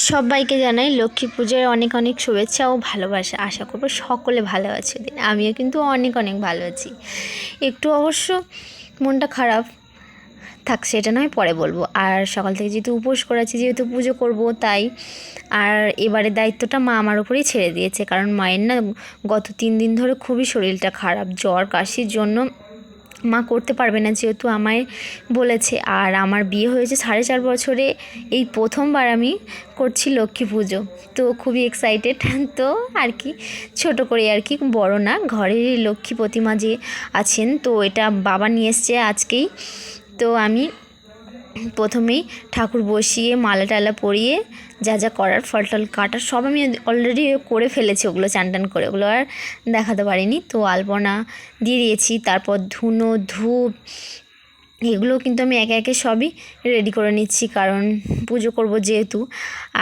সবাইকে জানাই লক্ষ্মী পূজার অনেক অনেক শুভেচ্ছা ও ভালোবাসা। আশা করব সকলে ভালো আছে। আমিও কিন্তু অনেক অনেক ভালো আছি। একটু অবশ্য মনটা খারাপ থাক, সেটা নয় পরে বলবো। আর সকাল থেকে যেহেতু উপোস করেছি, যেহেতু পুজো করব, তাই আর এবারে দায়িত্বটা মা আমার উপরেই ছেড়ে দিয়েছে। কারণ মায়ের না গত 3 দিন ধরে খুবই শরীরটা খারাপ, জ্বর কাশির জন্য মা করতে পারবে না, যেহেতু আমায় বলেছে। আর আমার বিয়ে হয়েছে 4.5 বছরে, এই প্রথমবার আমি করছি লক্ষ্মী পুজো, তো খুবই এক্সাইটেড। তো আর কি ছোট করে আর কি, বড় না, ঘরেরই লক্ষ্মী প্রতিমা যে আছেন, তো এটা বাবা নিয়ে এসছে আজকেই। তো আমি প্রথমেই ঠাকুর বসিয়ে মালা টালা পরিয়ে যা যা করার, ফল টল কাটার সব আমি অলরেডি করে ফেলেছি। ওগুলো চান টান করে ওগুলো আর দেখাতে পারিনি। তো আলপনা দিয়ে দিয়েছি, তারপর ধুনো ধূপ এগুলো কিন্তু আমি একে একে সবই রেডি করে নিচ্ছি, কারণ পুজো করব যেহেতু।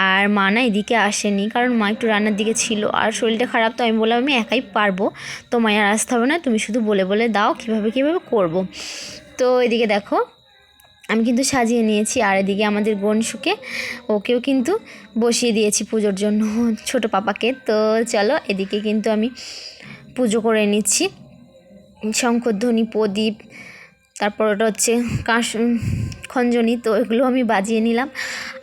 আর মা না এদিকে আসেনি, কারণ মা একটু রান্নার দিকে ছিল আর শরীরটা খারাপ, তো আমি বললাম আমি একাই পারবো, তো মায়ের আসতে হবে না, তুমি শুধু বলে বলে দাও কীভাবে করব। তো এদিকে দেখো আমি কিন্তু সাজিয়ে নিয়েছি। আর এদিকে আমাদের গনশুকে, ওকেও কিন্তু বসিয়ে দিয়েছি পুজোর জন্য, ছোট পাপাকে। তো চলো এদিকে কিন্তু আমি পুজো করে নিচ্ছি। শঙ্খধ্বনি, প্রদীপ, তারপর ওটা হচ্ছে খঞ্জনি, তো এগুলো আমি বাজিয়ে নিলাম।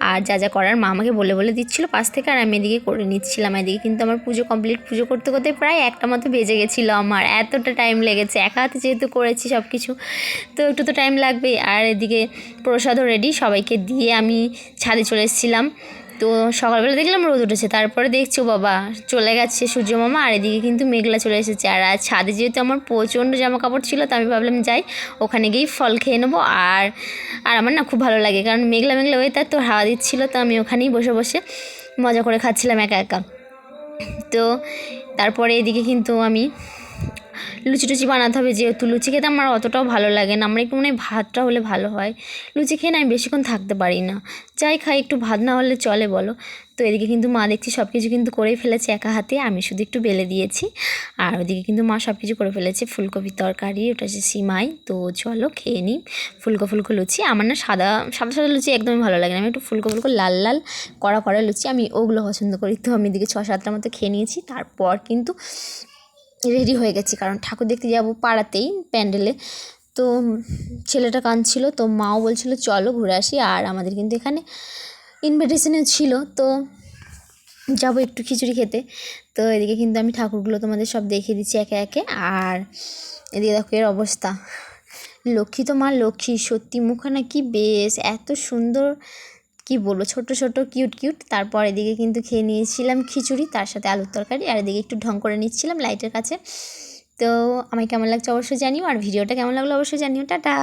আর যা যা করার মা আমাকে বলে বলে দিচ্ছিলো পাশ থেকে, আর আমি এদিকে করে নিচ্ছিলাম। এদিকে কিন্তু আমার পুজো কমপ্লিট, পুজো করতে করতে প্রায় 1টা মতো বেজে গেছিলো। আমার এতটা টাইম লেগেছে, একা হাতে যেহেতু করেছি সব কিছু, তো একটু তো টাইম লাগবেই। আর এদিকে প্রসাদও রেডি, সবাইকে দিয়ে আমি ছাদে চলে এসেছিলাম। তো সকালবেলা দেখলাম রোদ উঠেছে, তারপরে দেখছো বাবা চলে গেছে সূর্য মামা, আর এদিকে কিন্তু মেঘলা চলে এসেছে। আর ছাদে যেহেতু আমার প্রচণ্ড জামা কাপড় ছিল, তো আমি ভাবলাম যাই ওখানে গিয়েই ফল খেয়ে নেবো। আর আমার না খুব ভালো লাগে, কারণ মেঘলা মেঘলা ওয়েদার, তো হাওয়া দিচ্ছিলো, তো আমি ওখানেই বসে বসে মজা করে খাচ্ছিলাম একা একা। তো তারপরে এদিকে কিন্তু আমি লুচি টুচি বানাতে হবে, যেহেতু লুচি খেতে আমার অতটাও ভালো লাগে না, আমার একটু মনে হয় ভাতটা হলে ভালো হয়। লুচি খেয়ে না আমি বেশিক্ষণ থাকতে পারি না, যাই খাই একটু ভাত না হলে চলে বলো। তো এদিকে কিন্তু মা দেখছি সব কিছু কিন্তু করেই ফেলেছে একা হাতে, আমি শুধু একটু বেলে দিয়েছি। আর ওদিকে কিন্তু মা সব কিছু করে ফেলেছে, ফুলকপির তরকারি, ওটা হচ্ছে সিমাই। তো চলো খেয়ে নিই ফুলকো ফুলকো লুচি। আমার না সাদা সাদা সাদা লুচি একদমই ভালো লাগে না, আমি একটু ফুলকো ফুলকো লাল লাল কড়া কড়া লুচি আমি ওগুলো পছন্দ করি। তো আমি এদিকে 6-7টার মতো খেয়ে নিয়েছি, তারপর কিন্তু রেডি হয়ে গেছি, কারণ ঠাকুর দেখতে যাবো পাড়াতেই প্যান্ডেলে। তো ছেলেটা কাঁদছিল, তো মাও বলছিল চলো ঘুরে আসি। আর আমাদের কিন্তু এখানে ইনভিটেশনে ছিল, তো যাবো একটু খিচুড়ি খেতে। তো এদিকে কিন্তু আমি ঠাকুরগুলো তোমাদের সব দেখিয়ে দিচ্ছি একে একে। আর এদিকে দেখো এর অবস্থা, লক্ষ্মী তো মা লক্ষ্মী, সত্যি মুখখানা কি বেশ এত সুন্দর, কি বলবো, ছোট ছোট কিউট কিউট। তারপর এদিকে কিন্তু খেয়ে নিয়েছিলাম খিচুড়ি, তার সাথে আলুর তরকারি। আর এদিকে একটু ঢং করে নিচ্ছিলাম লাইটের কাছে। তো আমায় কেমন লাগছে অবশ্যই জানিও, আর ভিডিওটা কেমন লাগলো অবশ্যই জানিও। টাটা।